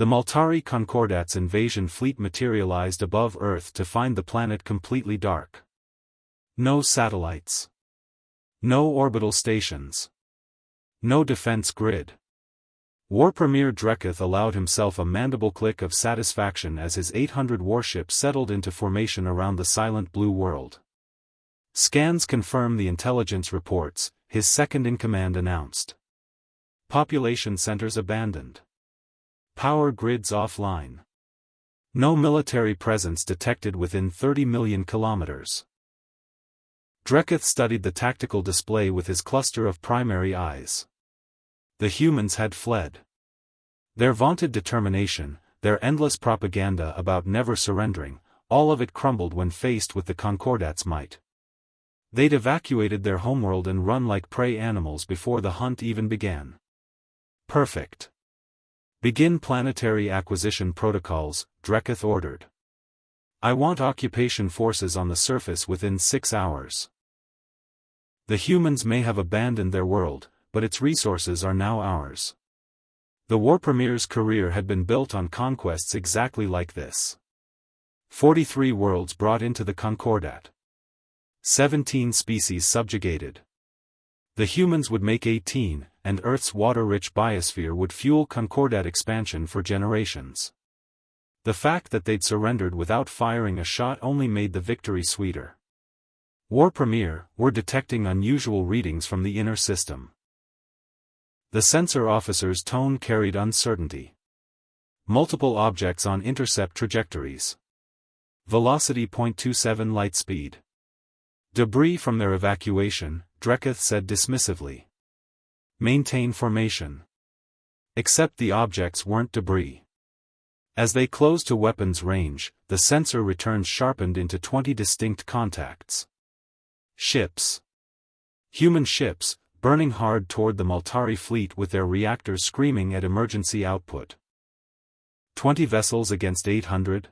The Multari Concordat's invasion fleet materialized above Earth to find the planet completely dark. No satellites. No orbital stations. No defense grid. War Premier Dreketh allowed himself a mandible click of satisfaction as his 800 warships settled into formation around the silent blue world. Scans confirm the intelligence reports, his second-in-command announced. Population centers abandoned. Power grids offline. No military presence detected within 30 million kilometers. Dreketh studied the tactical display with his cluster of primary eyes. The humans had fled. Their vaunted determination, their endless propaganda about never surrendering, all of it crumbled when faced with the Concordat's might. They'd evacuated their homeworld and run like prey animals before the hunt even began. Perfect. Begin planetary acquisition protocols, Dreketh ordered. I want occupation forces on the surface within 6 hours. The humans may have abandoned their world, but its resources are now ours. The War Premier's career had been built on conquests exactly like this. 43 worlds brought into the Concordat. 17 species subjugated. The humans would make 18, and Earth's water-rich biosphere would fuel Concordat expansion for generations. The fact that they'd surrendered without firing a shot only made the victory sweeter. War Premier, we're detecting unusual readings from the inner system. The sensor officer's tone carried uncertainty. Multiple objects on intercept trajectories. Velocity 0.27 light speed. Debris from their evacuation, Dreketh said dismissively. Maintain formation. Except the objects weren't debris. As they closed to weapons range, the sensor returns sharpened into 20 distinct contacts. Ships. Human ships, burning hard toward the Multari fleet with their reactors screaming at emergency output. 20 vessels against 800?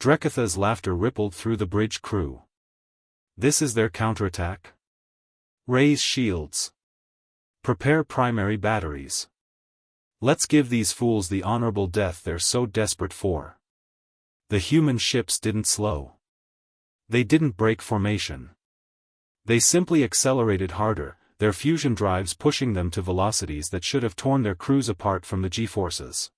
Dreketh's laughter rippled through the bridge crew. This is their counterattack? Raise shields. Prepare primary batteries. Let's give these fools the honorable death they're so desperate for. The human ships didn't slow. They didn't break formation. They simply accelerated harder, their fusion drives pushing them to velocities that should have torn their crews apart from the G-forces.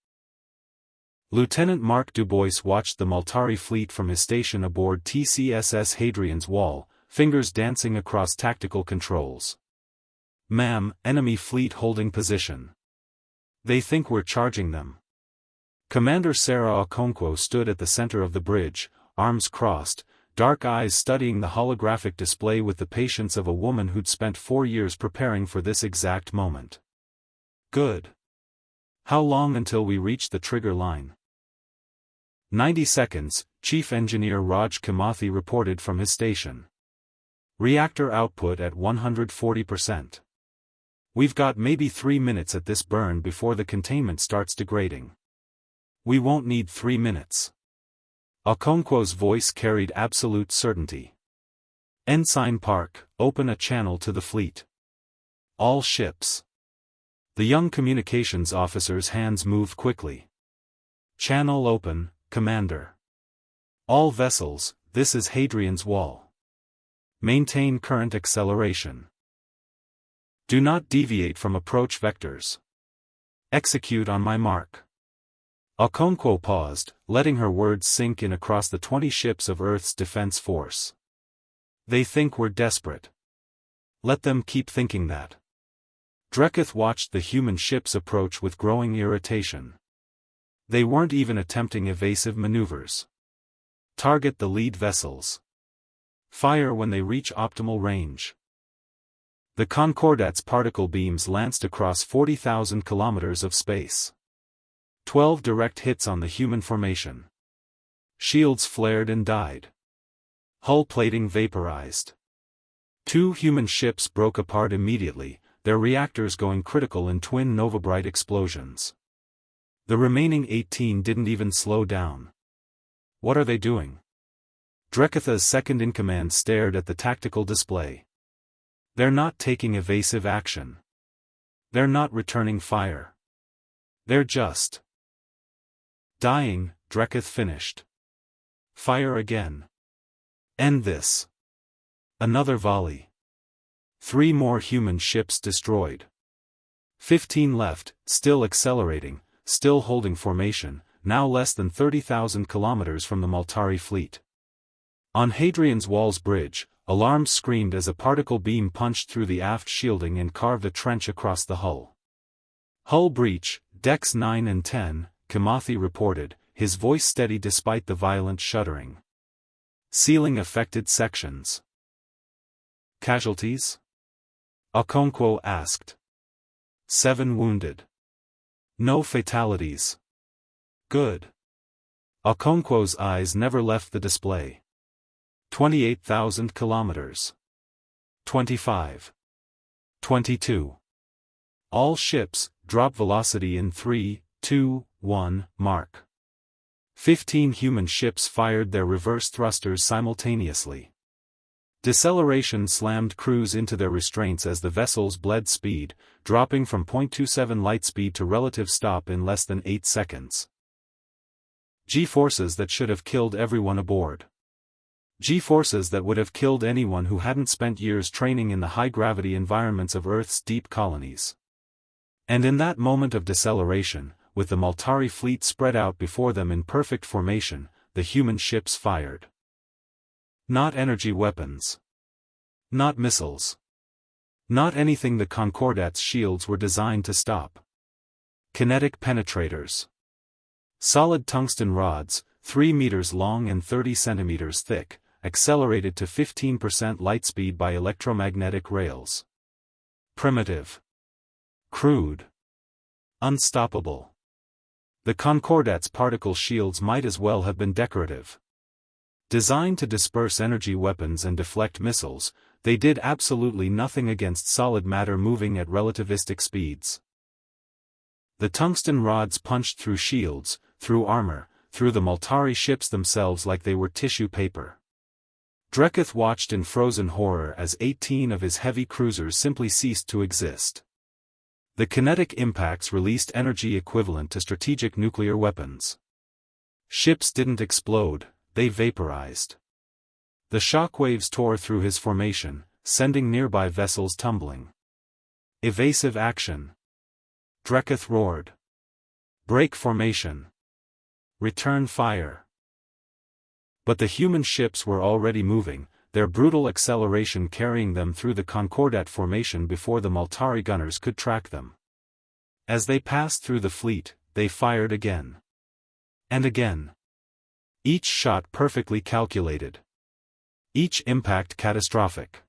Lieutenant Mark Dubois watched the Multari fleet from his station aboard TCSS Hadrian's Wall, fingers dancing across tactical controls. Ma'am, enemy fleet holding position. They think we're charging them. Commander Sarah Okonkwo stood at the center of the bridge, arms crossed, dark eyes studying the holographic display with the patience of a woman who'd spent 4 years preparing for this exact moment. Good. How long until we reach the trigger line? 90 seconds, Chief Engineer Raj Kimathi reported from his station. Reactor output at 140%. We've got maybe 3 minutes at this burn before the containment starts degrading. We won't need 3 minutes. Okonkwo's voice carried absolute certainty. Ensign Park, open a channel to the fleet. All ships. The young communications officer's hands moved quickly. Channel open, Commander. All vessels, this is Hadrian's Wall. Maintain current acceleration. Do not deviate from approach vectors. Execute on my mark. Okonkwo paused, letting her words sink in across the 20 ships of Earth's defense force. They think we're desperate. Let them keep thinking that. Dreketh watched the human ships approach with growing irritation. They weren't even attempting evasive maneuvers. Target the lead vessels. Fire when they reach optimal range. The Concordat's particle beams lanced across 40,000 kilometers of space. 12 direct hits on the human formation. Shields flared and died. Hull plating vaporized. 2 human ships broke apart immediately, their reactors going critical in twin Novabrite explosions. The remaining 18 didn't even slow down. What are they doing? Dreketh's second-in-command stared at the tactical display. They're not taking evasive action. They're not returning fire. They're just Dying, Dreketh finished. Fire again. End this. Another volley. 3 more human ships destroyed. 15 left, still accelerating, still holding formation, now less than 30,000 kilometers from the Maltari fleet. On Hadrian's Wall's bridge, alarms screamed as a particle beam punched through the aft shielding and carved a trench across the hull. Hull breach, decks 9 and 10, Kimathi reported, his voice steady despite the violent shuddering. Sealing affected sections. Casualties? Okonkwo asked. 7 wounded. No fatalities. Good. Okonkwo's eyes never left the display. 28,000 kilometers. 25. 22. All ships, drop velocity in 3, 2, 1, mark. 15 human ships fired their reverse thrusters simultaneously. Deceleration slammed crews into their restraints as the vessels bled speed, dropping from 0.27 light speed to relative stop in less than 8 seconds. G-forces that should have killed everyone aboard. G-forces that would have killed anyone who hadn't spent years training in the high-gravity environments of Earth's deep colonies. And in that moment of deceleration, with the Maltari fleet spread out before them in perfect formation, the human ships fired. Not energy weapons. Not missiles. Not anything the Concordat's shields were designed to stop. Kinetic penetrators. Solid tungsten rods, 3 meters long and 30 centimeters thick, accelerated to 15% light speed by electromagnetic rails. Primitive. Crude. Unstoppable. The Concordat's particle shields might as well have been decorative. Designed to disperse energy weapons and deflect missiles, they did absolutely nothing against solid matter moving at relativistic speeds. The tungsten rods punched through shields, through armor, through the Maltari ships themselves like they were tissue paper. Dreketh watched in frozen horror as 18 of his heavy cruisers simply ceased to exist. The kinetic impacts released energy equivalent to strategic nuclear weapons. Ships didn't explode, they vaporized. The shockwaves tore through his formation, sending nearby vessels tumbling. Evasive action. Dreketh roared. Break formation. Return fire. But the human ships were already moving, their brutal acceleration carrying them through the Concordat formation before the Maltari gunners could track them. As they passed through the fleet, they fired again. And again. Each shot perfectly calculated. Each impact catastrophic.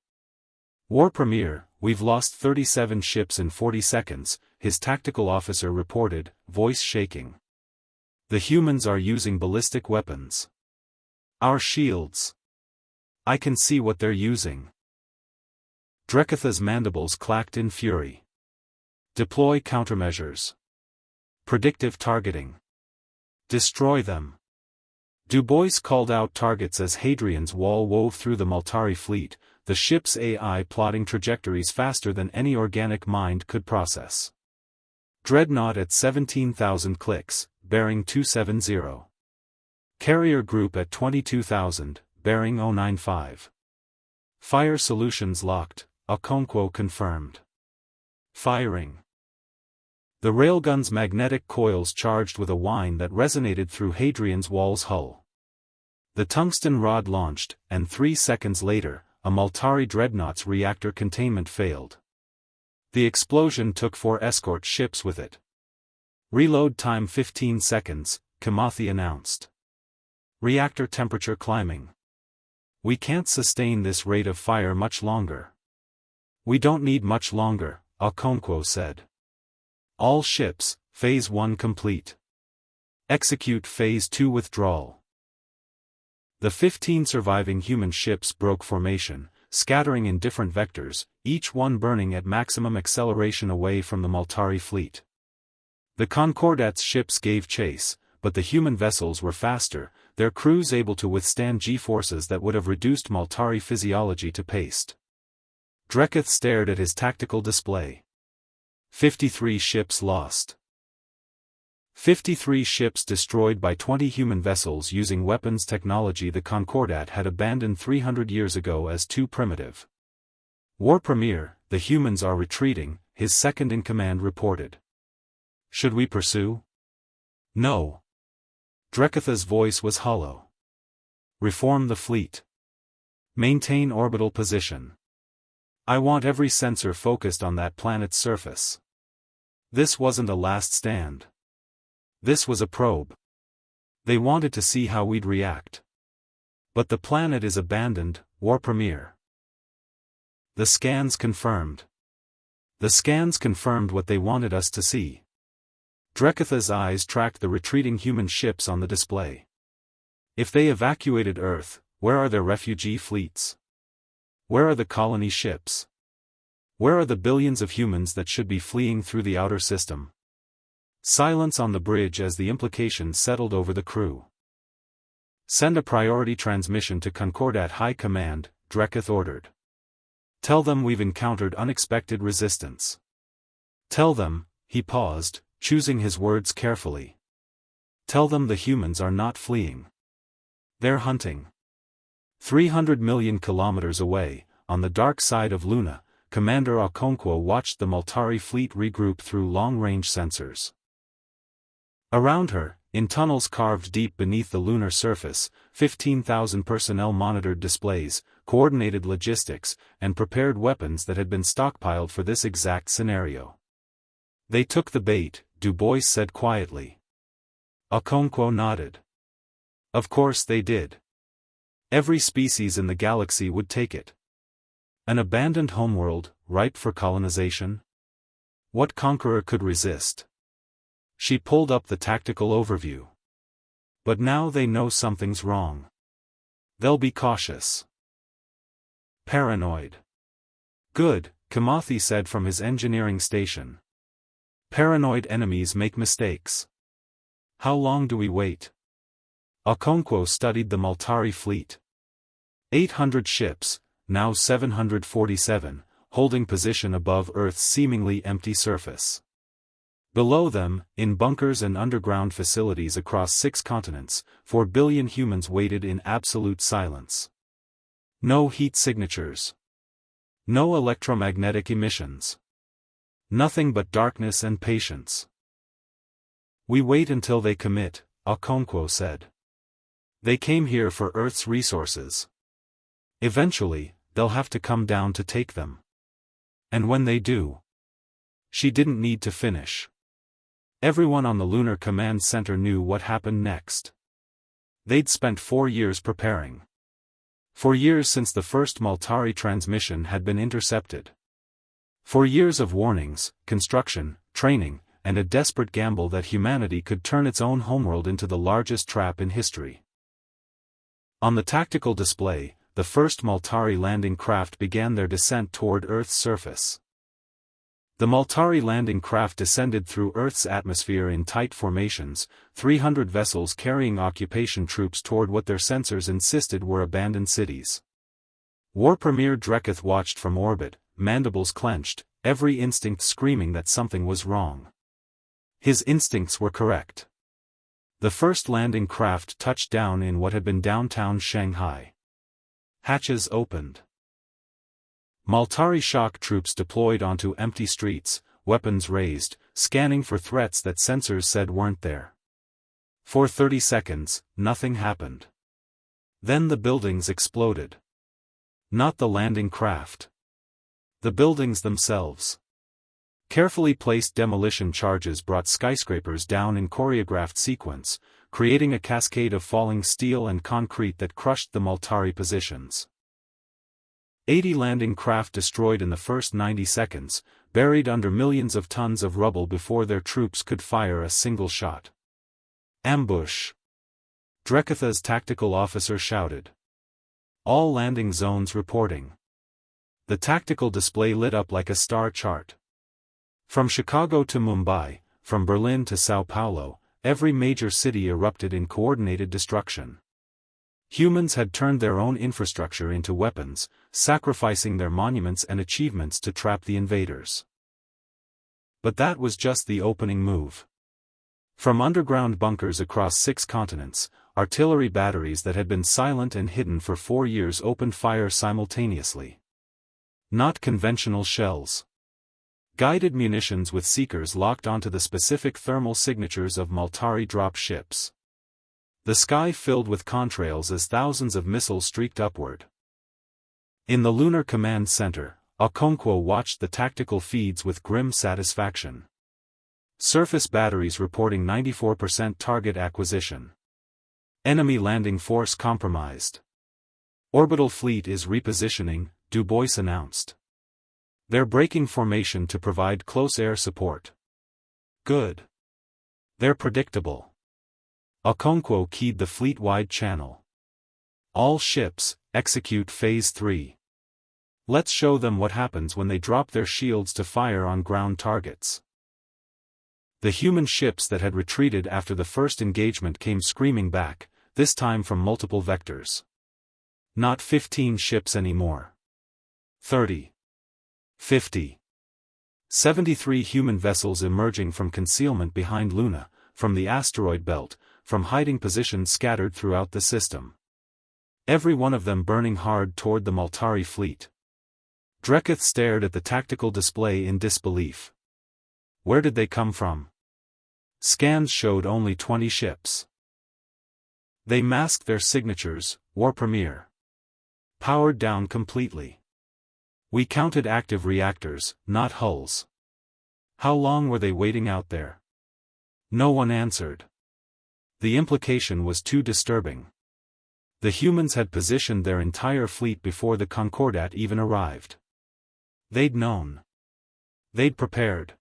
War Premier, we've lost 37 ships in 40 seconds, his tactical officer reported, voice shaking. The humans are using ballistic weapons. Our shields. I can see what they're using. Dreketh's mandibles clacked in fury. Deploy countermeasures. Predictive targeting. Destroy them. Du Bois called out targets as Hadrian's Wall wove through the Maltari fleet, the ship's AI plotting trajectories faster than any organic mind could process. Dreadnought at 17,000 clicks, bearing 270. Carrier group at 22,000, bearing 095. Fire solutions locked, Okonkwo confirmed. Firing. The railgun's magnetic coils charged with a whine that resonated through Hadrian's Wall's hull. The tungsten rod launched, and 3 seconds later, a Maltari dreadnought's reactor containment failed. The explosion took 4 escort ships with it. Reload time 15 seconds, Kimathi announced. Reactor temperature climbing. We can't sustain this rate of fire much longer. We don't need much longer, Okonkwo said. All ships, Phase 1 complete. Execute Phase 2 withdrawal. The 15 surviving human ships broke formation, scattering in different vectors, each one burning at maximum acceleration away from the Maltari fleet. The Concordat's ships gave chase, but the human vessels were faster, their crews able to withstand G-forces that would have reduced Maltari physiology to paste. Dreketh stared at his tactical display. 53 ships lost. 53 ships destroyed by 20 human vessels using weapons technology the Concordat had abandoned 300 years ago as too primitive. War Premier, the humans are retreating, his second-in-command reported. Should we pursue? No. Drekatha's voice was hollow. Reform the fleet. Maintain orbital position. I want every sensor focused on that planet's surface. This wasn't a last stand. This was a probe. They wanted to see how we'd react. But the planet is abandoned, War Premier. The scans confirmed. The scans confirmed what they wanted us to see. Drekatha's eyes tracked the retreating human ships on the display. If they evacuated Earth, where are their refugee fleets? Where are the colony ships? Where are the billions of humans that should be fleeing through the outer system? Silence on the bridge as the implications settled over the crew. Send a priority transmission to Concordat High Command, Drekath ordered. Tell them we've encountered unexpected resistance. Tell them, he paused, choosing his words carefully. Tell them the humans are not fleeing. They're hunting. 300 million kilometers away, on the dark side of Luna, Commander Okonkwo watched the Multari fleet regroup through long-range sensors. Around her, in tunnels carved deep beneath the lunar surface, 15,000 personnel monitored displays, coordinated logistics, and prepared weapons that had been stockpiled for this exact scenario. They took the bait, Du Bois said quietly. Okonkwo nodded. Of course they did. Every species in the galaxy would take it. An abandoned homeworld, ripe for colonization? What conqueror could resist? She pulled up the tactical overview. But now they know something's wrong. They'll be cautious. Paranoid. Good, Kamathi said from his engineering station. Paranoid enemies make mistakes. How long do we wait? Okonkwo studied the Multari fleet. 800 ships, now 747, holding position above Earth's seemingly empty surface. Below them, in bunkers and underground facilities across 6 continents, 4 billion humans waited in absolute silence. No heat signatures. No electromagnetic emissions. Nothing but darkness and patience. We wait until they commit, Okonkwo said. They came here for Earth's resources. Eventually, they'll have to come down to take them. And when they do... She didn't need to finish. Everyone on the Lunar Command Center knew what happened next. They'd spent 4 years preparing. 4 years since the first Multari transmission had been intercepted. 4 years of warnings, construction, training, and a desperate gamble that humanity could turn its own homeworld into the largest trap in history. On the tactical display, the first Multari landing craft began their descent toward Earth's surface. The Multari landing craft descended through Earth's atmosphere in tight formations, 300 vessels carrying occupation troops toward what their sensors insisted were abandoned cities. War Premier Drekath watched from orbit, mandibles clenched, every instinct screaming that something was wrong. His instincts were correct. The first landing craft touched down in what had been downtown Shanghai. Hatches opened. Multari shock troops deployed onto empty streets, weapons raised, scanning for threats that sensors said weren't there. For 30 seconds, nothing happened. Then the buildings exploded. Not the landing craft. The buildings themselves. Carefully placed demolition charges brought skyscrapers down in choreographed sequence, creating a cascade of falling steel and concrete that crushed the Multari positions. 80 landing craft destroyed in the first 90 seconds, buried under millions of tons of rubble before their troops could fire a single shot. Ambush! Drekatha's tactical officer shouted. All landing zones reporting. The tactical display lit up like a star chart. From Chicago to Mumbai, from Berlin to Sao Paulo, every major city erupted in coordinated destruction. Humans had turned their own infrastructure into weapons, sacrificing their monuments and achievements to trap the invaders. But that was just the opening move. From underground bunkers across 6 continents, artillery batteries that had been silent and hidden for 4 years opened fire simultaneously. Not conventional shells. Guided munitions with seekers locked onto the specific thermal signatures of Maltari drop ships. The sky filled with contrails as thousands of missiles streaked upward. In the Lunar Command Center, Okonkwo watched the tactical feeds with grim satisfaction. Surface batteries reporting 94% target acquisition. Enemy landing force compromised. Orbital fleet is repositioning, Du Bois announced. They're breaking formation to provide close air support. Good. They're predictable. Okonkwo keyed the fleet-wide channel. All ships, execute Phase 3. Let's show them what happens when they drop their shields to fire on ground targets. The human ships that had retreated after the first engagement came screaming back, this time from multiple vectors. Not 15 ships anymore. 30. 50. 73 human vessels emerging from concealment behind Luna, from the asteroid belt, from hiding positions scattered throughout the system. Every one of them burning hard toward the Maltari fleet. Dreketh stared at the tactical display in disbelief. Where did they come from? Scans showed only 20 ships. They masked their signatures, War Premier. Powered down completely. We counted active reactors, not hulls. How long were they waiting out there? No one answered. The implication was too disturbing. The humans had positioned their entire fleet before the Concordat even arrived. They'd known. They'd prepared.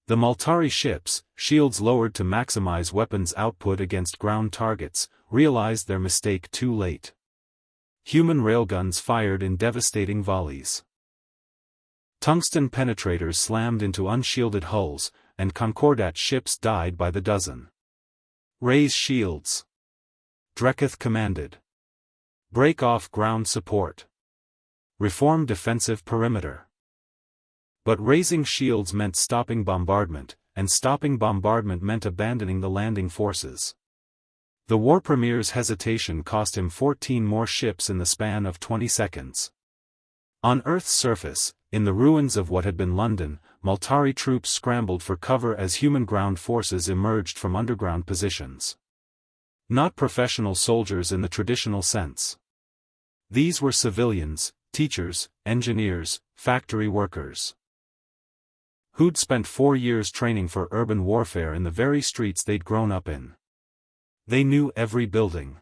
The Maltari ships, shields lowered to maximize weapons output against ground targets, realized their mistake too late. Human railguns fired in devastating volleys. Tungsten penetrators slammed into unshielded hulls, and Concordat ships died by the dozen. Raise shields. Dreketh commanded. Break off ground support. Reform defensive perimeter. But raising shields meant stopping bombardment, and stopping bombardment meant abandoning the landing forces. The War Premier's hesitation cost him 14 more ships in the span of 20 seconds. On Earth's surface, in the ruins of what had been London, Maltari troops scrambled for cover as human ground forces emerged from underground positions. Not professional soldiers in the traditional sense. These were civilians, teachers, engineers, factory workers. Who'd spent 4 years training for urban warfare in the very streets they'd grown up in. They knew every building.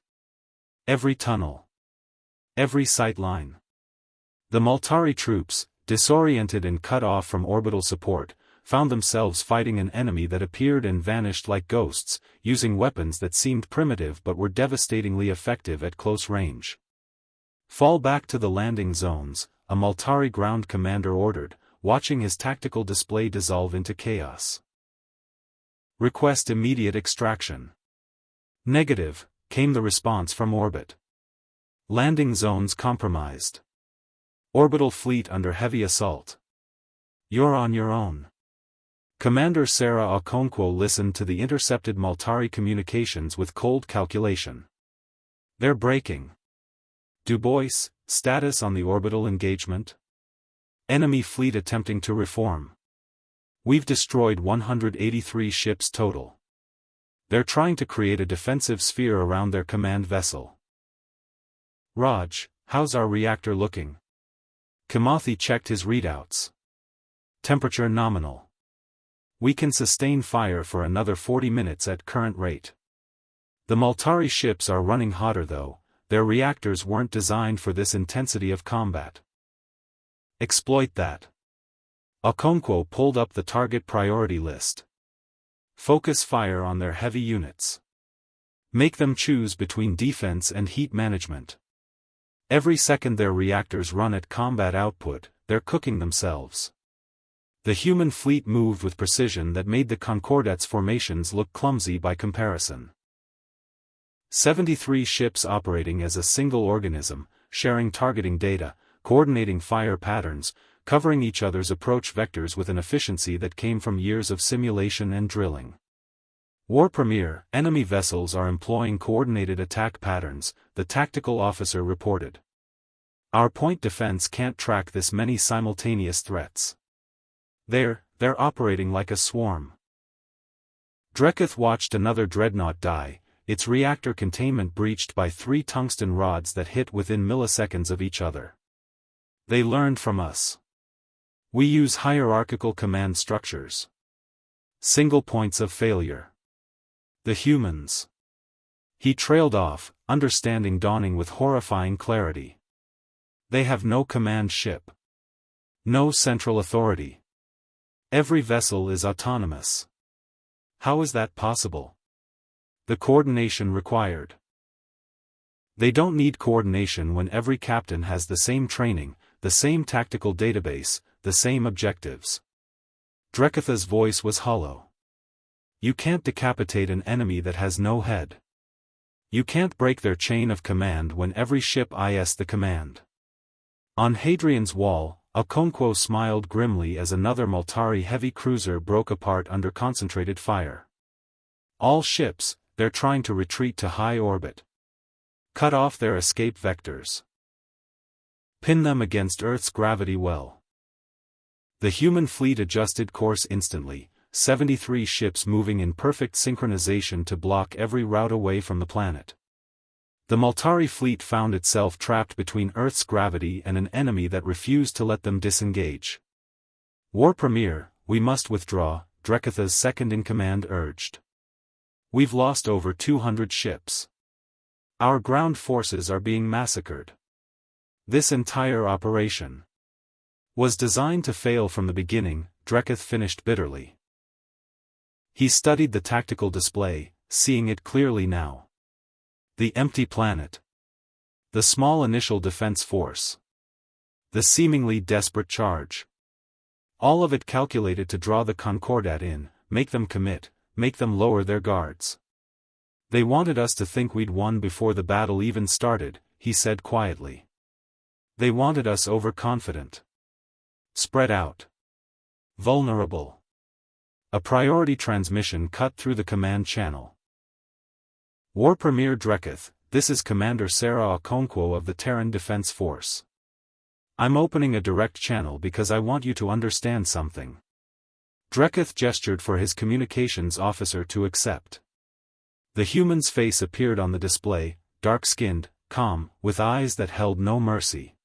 Every tunnel. Every sight line. The Maltari troops, disoriented and cut off from orbital support, found themselves fighting an enemy that appeared and vanished like ghosts, using weapons that seemed primitive but were devastatingly effective at close range. Fall back to the landing zones, a Maltari ground commander ordered, watching his tactical display dissolve into chaos. Request immediate extraction. Negative, came the response from orbit. Landing zones compromised. Orbital fleet under heavy assault. You're on your own. Commander Sarah Okonkwo listened to the intercepted Maltari communications with cold calculation. They're breaking. Du Bois, status on the orbital engagement? Enemy fleet attempting to reform. We've destroyed 183 ships total. They're trying to create a defensive sphere around their command vessel. Raj, how's our reactor looking? Kimathi checked his readouts. Temperature nominal. We can sustain fire for another 40 minutes at current rate. The Maltari ships are running hotter though, their reactors weren't designed for this intensity of combat. Exploit that. Okonkwo pulled up the target priority list. Focus fire on their heavy units. Make them choose between defense and heat management. Every second their reactors run at combat output, they're cooking themselves. The human fleet moved with precision that made the Concordat's formations look clumsy by comparison. 73 ships operating as a single organism, sharing targeting data, coordinating fire patterns, covering each other's approach vectors with an efficiency that came from years of simulation and drilling. War Premier, enemy vessels are employing coordinated attack patterns, the tactical officer reported. Our point defense can't track this many simultaneous threats. They're operating like a swarm. Dreketh watched another dreadnought die, its reactor containment breached by 3 tungsten rods that hit within milliseconds of each other. They learned from us. We use hierarchical command structures. Single points of failure. The humans. He trailed off, understanding dawning with horrifying clarity. They have no command ship. No central authority. Every vessel is autonomous. How is that possible? The coordination required. They don't need coordination when every captain has the same training, the same tactical database, the same objectives. Dreketh's voice was hollow. You can't decapitate an enemy that has no head. You can't break their chain of command when every ship is the command. On Hadrian's Wall, Okonkwo smiled grimly as another Multari heavy cruiser broke apart under concentrated fire. All ships, they're trying to retreat to high orbit. Cut off their escape vectors. Pin them against Earth's gravity well. The human fleet adjusted course instantly, 73 ships moving in perfect synchronization to block every route away from the planet. The Multari fleet found itself trapped between Earth's gravity and an enemy that refused to let them disengage. War Premier, we must withdraw, Dreketh's second-in-command urged. We've lost over 200 ships. Our ground forces are being massacred. This entire operation was designed to fail from the beginning, Dreketh finished bitterly. He studied the tactical display, seeing it clearly now. The empty planet. The small initial defense force. The seemingly desperate charge. All of it calculated to draw the Concordat in, make them commit, make them lower their guards. They wanted us to think we'd won before the battle even started, he said quietly. They wanted us overconfident. Spread out. Vulnerable. A priority transmission cut through the command channel. War Premier Dreketh, this is Commander Sarah Okonkwo of the Terran Defense Force. I'm opening a direct channel because I want you to understand something. Dreketh gestured for his communications officer to accept. The human's face appeared on the display, dark-skinned, calm, with eyes that held no mercy.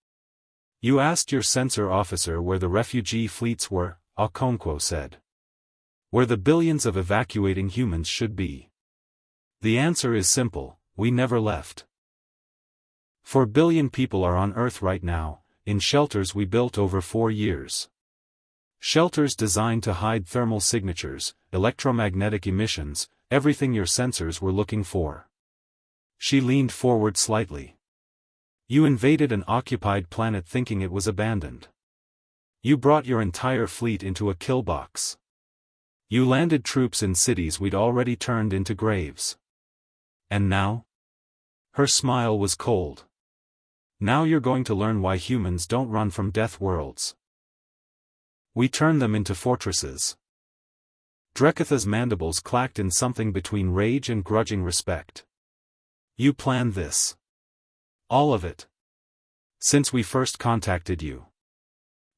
You asked your sensor officer where the refugee fleets were, Okonkwo said. Where the billions of evacuating humans should be. The answer is simple, we never left. 4 billion people are on Earth right now, in shelters we built over 4 years. Shelters designed to hide thermal signatures, electromagnetic emissions, everything your sensors were looking for. She leaned forward slightly. You invaded an occupied planet thinking it was abandoned. You brought your entire fleet into a kill box. You landed troops in cities we'd already turned into graves. And now? Her smile was cold. Now you're going to learn why humans don't run from death worlds. We turn them into fortresses. Dreketh's mandibles clacked in something between rage and grudging respect. You planned this. All of it. Since we first contacted you.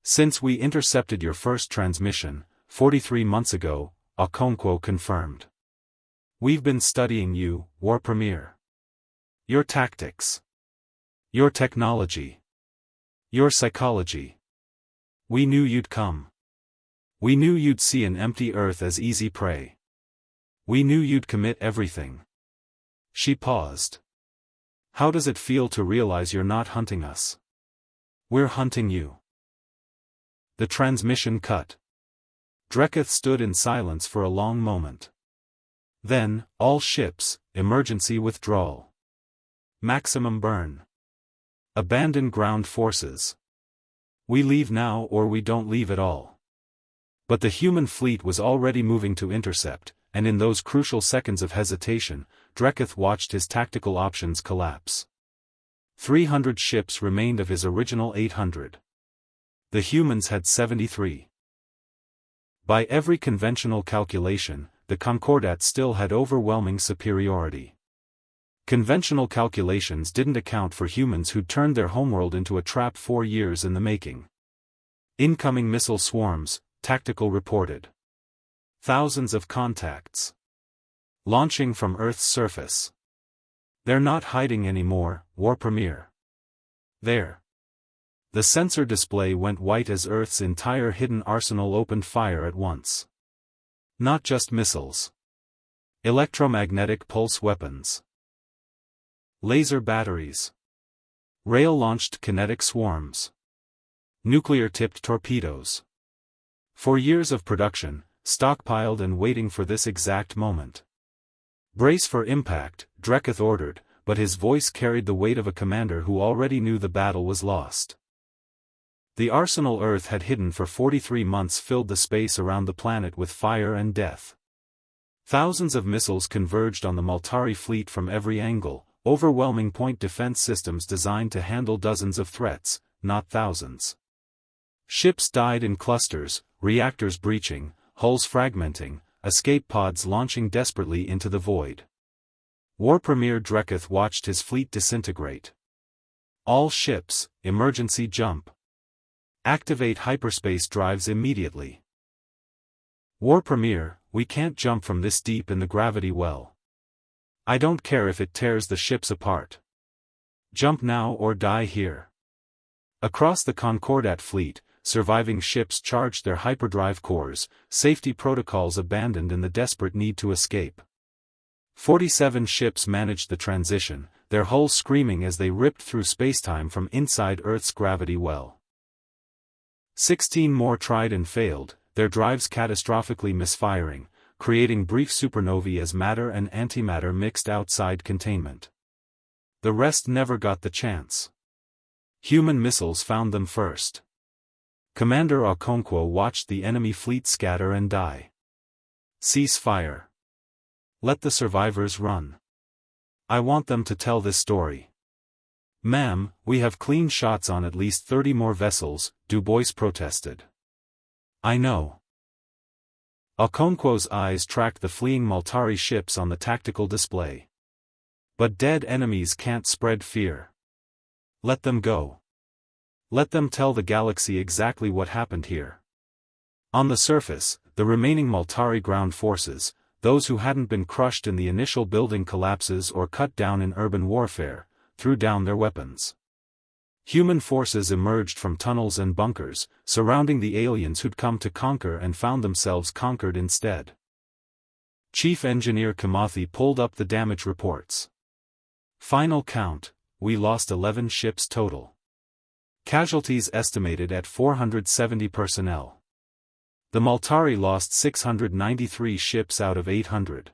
Since we intercepted your first transmission, 43 months ago, Okonkwo confirmed. We've been studying you, War Premier. Your tactics. Your technology. Your psychology. We knew you'd come. We knew you'd see an empty Earth as easy prey. We knew you'd commit everything. She paused. How does it feel to realize you're not hunting us? We're hunting you. The transmission cut. Dreketh stood in silence for a long moment. Then, all ships, emergency withdrawal. Maximum burn. Abandon ground forces. We leave now or we don't leave at all. But the human fleet was already moving to intercept, and in those crucial seconds of hesitation, Dreketh watched his tactical options collapse. 300 ships remained of his original 800. The humans had 73. By every conventional calculation, the Concordat still had overwhelming superiority. Conventional calculations didn't account for humans who'd turned their homeworld into a trap 4 years in the making. Incoming missile swarms, Tactical reported. Thousands of contacts. Launching from Earth's surface. They're not hiding anymore, War Premier. There. The sensor display went white as Earth's entire hidden arsenal opened fire at once. Not just missiles. Electromagnetic pulse weapons. Laser batteries. Rail-launched kinetic swarms. Nuclear-tipped torpedoes. For years of production, stockpiled and waiting for this exact moment. Brace for impact, Dreketh ordered, but his voice carried the weight of a commander who already knew the battle was lost. The arsenal Earth had hidden for 43 months filled the space around the planet with fire and death. Thousands of missiles converged on the Maltari fleet from every angle, overwhelming point defense systems designed to handle dozens of threats, not thousands. Ships died in clusters, reactors breaching, hulls fragmenting, escape pods launching desperately into the void. War Premier Dreketh watched his fleet disintegrate. All ships, emergency jump. Activate hyperspace drives immediately. War Premier, we can't jump from this deep in the gravity well. I don't care if it tears the ships apart. Jump now or die here. Across the Concordat fleet, surviving ships charged their hyperdrive cores, safety protocols abandoned in the desperate need to escape. 47 ships managed the transition, their hulls screaming as they ripped through spacetime from inside Earth's gravity well. 16 more tried and failed, their drives catastrophically misfiring, creating brief supernovae as matter and antimatter mixed outside containment. The rest never got the chance. Human missiles found them first. Commander Okonkwo watched the enemy fleet scatter and die. Cease fire. Let the survivors run. I want them to tell this story. Ma'am, we have clean shots on at least 30 more vessels, Du Bois protested. I know. Okonkwo's eyes tracked the fleeing Maltari ships on the tactical display. But dead enemies can't spread fear. Let them go. Let them tell the galaxy exactly what happened here. On the surface, the remaining Maltari ground forces, those who hadn't been crushed in the initial building collapses or cut down in urban warfare, threw down their weapons. Human forces emerged from tunnels and bunkers, surrounding the aliens who'd come to conquer and found themselves conquered instead. Chief Engineer Kimathi pulled up the damage reports. Final count, we lost 11 ships total. Casualties estimated at 470 personnel. The Maltari lost 693 ships out of 800.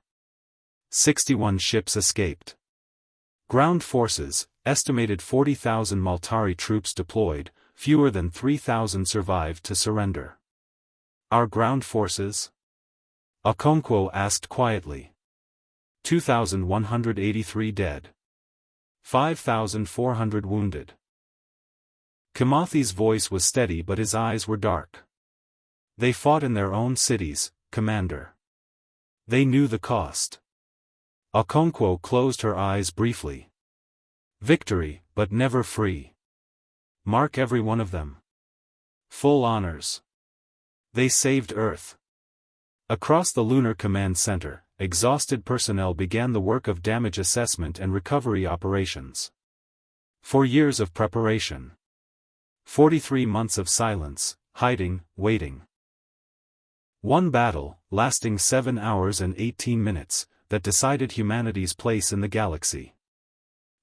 61 ships escaped. Ground forces, estimated 40,000 Maltari troops deployed, fewer than 3,000 survived to surrender. Our ground forces? Okonkwo asked quietly. 2,183 dead. 5,400 wounded. Kimathi's voice was steady but his eyes were dark. They fought in their own cities, Commander. They knew the cost. Okonkwo closed her eyes briefly. Victory, but never free. Mark every one of them. Full honors. They saved Earth. Across the Lunar Command Center, exhausted personnel began the work of damage assessment and recovery operations. 4 years of preparation. 43 months of silence, hiding, waiting. One battle, lasting 7 hours and 18 minutes, that decided humanity's place in the galaxy.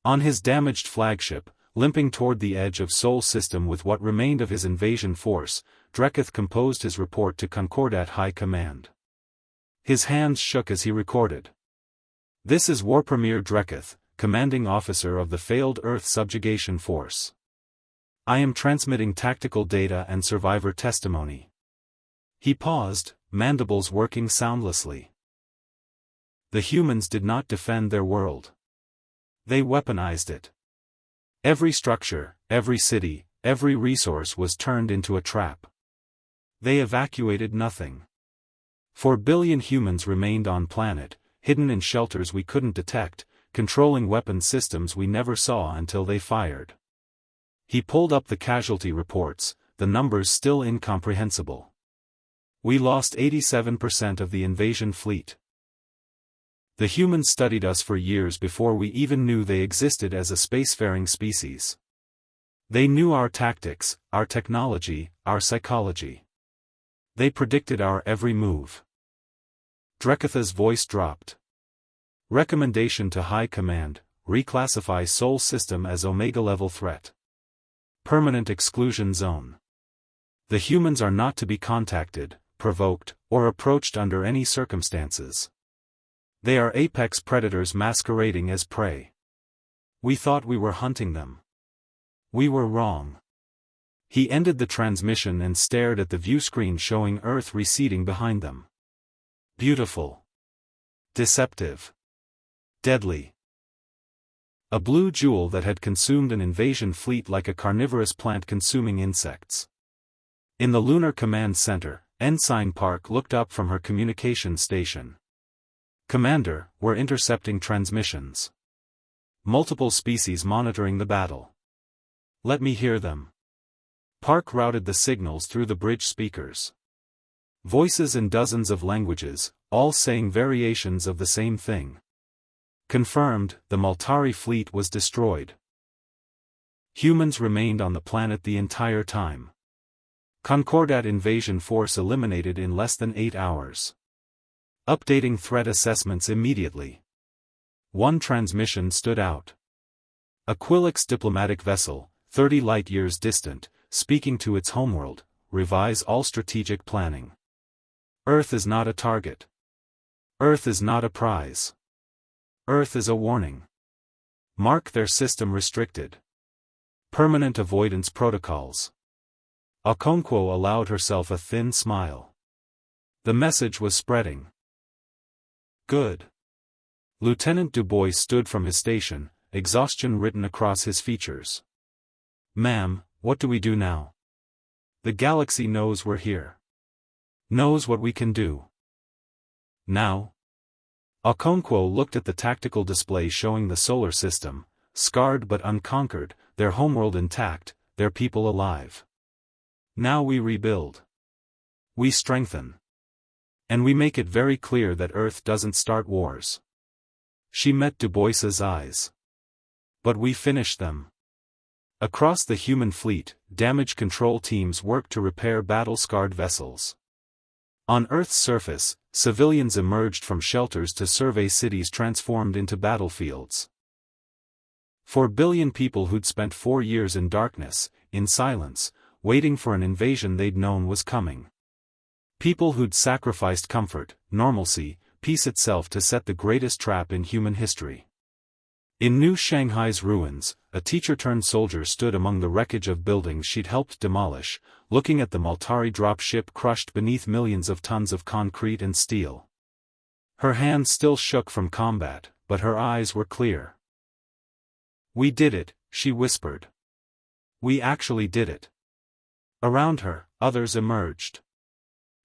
On his damaged flagship, limping toward the edge of Sol System with what remained of his invasion force, Dreketh composed his report to Concordat High Command. His hands shook as he recorded. This is War Premier Dreketh, commanding officer of the failed Earth subjugation force. I am transmitting tactical data and survivor testimony. He paused, mandibles working soundlessly. The humans did not defend their world. They weaponized it. Every structure, every city, every resource was turned into a trap. They evacuated nothing. 4 billion humans remained on planet, hidden in shelters we couldn't detect, controlling weapon systems we never saw until they fired. He pulled up the casualty reports, the numbers still incomprehensible. We lost 87% of the invasion fleet. The humans studied us for years before we even knew they existed as a spacefaring species. They knew our tactics, our technology, our psychology. They predicted our every move. Drekatha's voice dropped. Recommendation to High Command, reclassify Sol system as Omega-level threat. Permanent exclusion zone. The humans are not to be contacted, provoked, or approached under any circumstances. They are apex predators masquerading as prey. We thought we were hunting them. We were wrong. He ended the transmission and stared at the view screen showing Earth receding behind them. Beautiful. Deceptive. Deadly. A blue jewel that had consumed an invasion fleet like a carnivorous plant consuming insects. In the Lunar Command Center, Ensign Park looked up from her communication station. Commander, we're intercepting transmissions. Multiple species monitoring the battle. Let me hear them. Park routed the signals through the bridge speakers. Voices in dozens of languages, all saying variations of the same thing. Confirmed, the Multari fleet was destroyed. Humans remained on the planet the entire time. Concordat invasion force eliminated in less than 8 hours. Updating threat assessments immediately. One transmission stood out. A Quilix diplomatic vessel, 30 light-years distant, speaking to its homeworld, revise all strategic planning. Earth is not a target. Earth is not a prize. Earth is a warning. Mark their system restricted. Permanent avoidance protocols. Okonkwo allowed herself a thin smile. The message was spreading. Good. Lieutenant Dubois stood from his station, exhaustion written across his features. Ma'am, what do we do now? The galaxy knows we're here. Knows what we can do. Now? Okonkwo looked at the tactical display showing the solar system, scarred but unconquered, their homeworld intact, their people alive. Now we rebuild. We strengthen. And we make it very clear that Earth doesn't start wars. She met Dubois's eyes. But we finish them. Across the human fleet, damage control teams work to repair battle-scarred vessels. On Earth's surface, civilians emerged from shelters to survey cities transformed into battlefields. 4 billion people who'd spent 4 years in darkness, in silence, waiting for an invasion they'd known was coming. People who'd sacrificed comfort, normalcy, peace itself to set the greatest trap in human history. In New Shanghai's ruins, a teacher-turned-soldier stood among the wreckage of buildings she'd helped demolish, looking at the Multari dropship crushed beneath millions of tons of concrete and steel. Her hands still shook from combat, but her eyes were clear. We did it, she whispered. We actually did it. Around her, others emerged.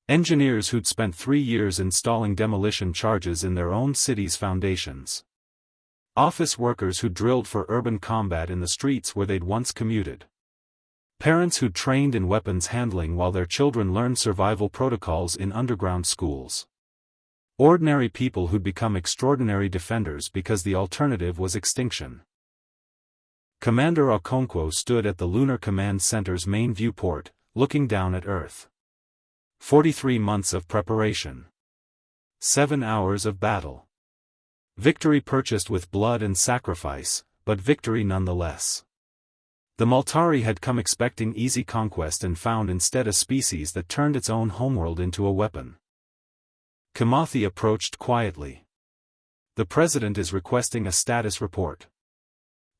Engineers who'd spent 3 years installing demolition charges in their own city's foundations. Office workers who drilled for urban combat in the streets where they'd once commuted. Parents who trained in weapons handling while their children learned survival protocols in underground schools. Ordinary people who'd become extraordinary defenders because the alternative was extinction. Commander Okonkwo stood at the Lunar Command Center's main viewport, looking down at Earth. 43 months of preparation. 7 hours of battle. Victory purchased with blood and sacrifice, but victory nonetheless. The Multari had come expecting easy conquest and found instead a species that turned its own homeworld into a weapon. Kimathi approached quietly. The President is requesting a status report.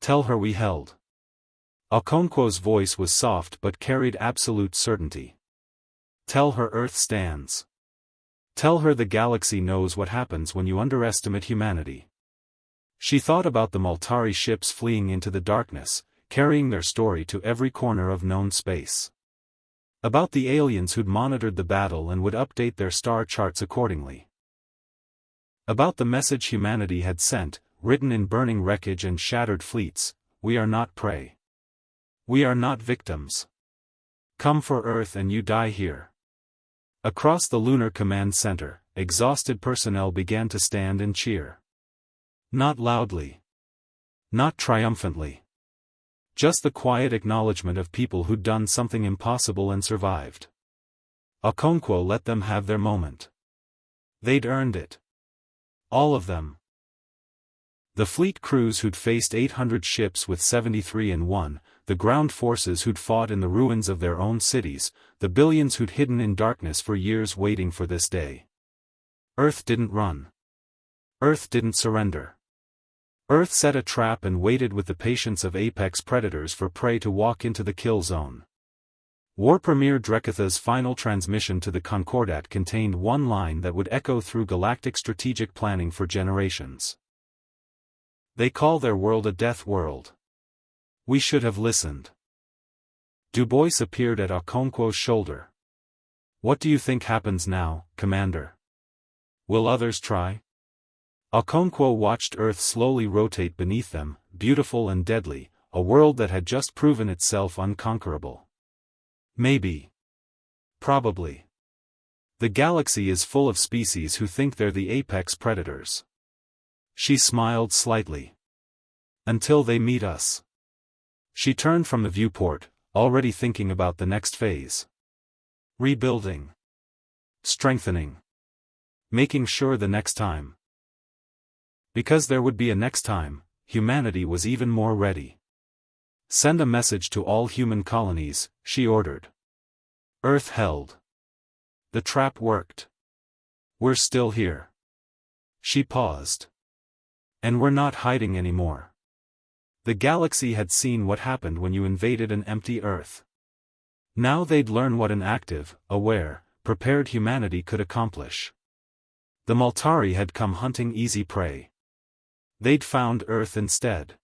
Tell her we held. Okonkwo's voice was soft but carried absolute certainty. Tell her Earth stands. Tell her the galaxy knows what happens when you underestimate humanity. She thought about the Multari ships fleeing into the darkness, carrying their story to every corner of known space. About the aliens who'd monitored the battle and would update their star charts accordingly. About the message humanity had sent, written in burning wreckage and shattered fleets: we are not prey. We are not victims. Come for Earth and you die here. Across the Lunar Command Center, exhausted personnel began to stand and cheer. Not loudly. Not triumphantly. Just the quiet acknowledgement of people who'd done something impossible and survived. Okonkwo let them have their moment. They'd earned it. All of them. The fleet crews who'd faced 800 ships with 73 and won, the ground forces who'd fought in the ruins of their own cities, the billions who'd hidden in darkness for years waiting for this day. Earth didn't run. Earth didn't surrender. Earth set a trap and waited with the patience of apex predators for prey to walk into the kill zone. War Premier Drekatha's final transmission to the Concordat contained one line that would echo through galactic strategic planning for generations. They call their world a death world. We should have listened. Du Bois appeared at Okonkwo's shoulder. What do you think happens now, Commander? Will others try? Okonkwo watched Earth slowly rotate beneath them, beautiful and deadly, a world that had just proven itself unconquerable. Maybe. Probably. The galaxy is full of species who think they're the apex predators. She smiled slightly. Until they meet us. She turned from the viewport, already thinking about the next phase. Rebuilding. Strengthening. Making sure the next time. Because there would be a next time, humanity was even more ready. Send a message to all human colonies, she ordered. Earth held. The trap worked. We're still here. She paused. And we're not hiding anymore. The galaxy had seen what happened when you invaded an empty Earth. Now they'd learn what an active, aware, prepared humanity could accomplish. The Multari had come hunting easy prey. They'd found Earth instead.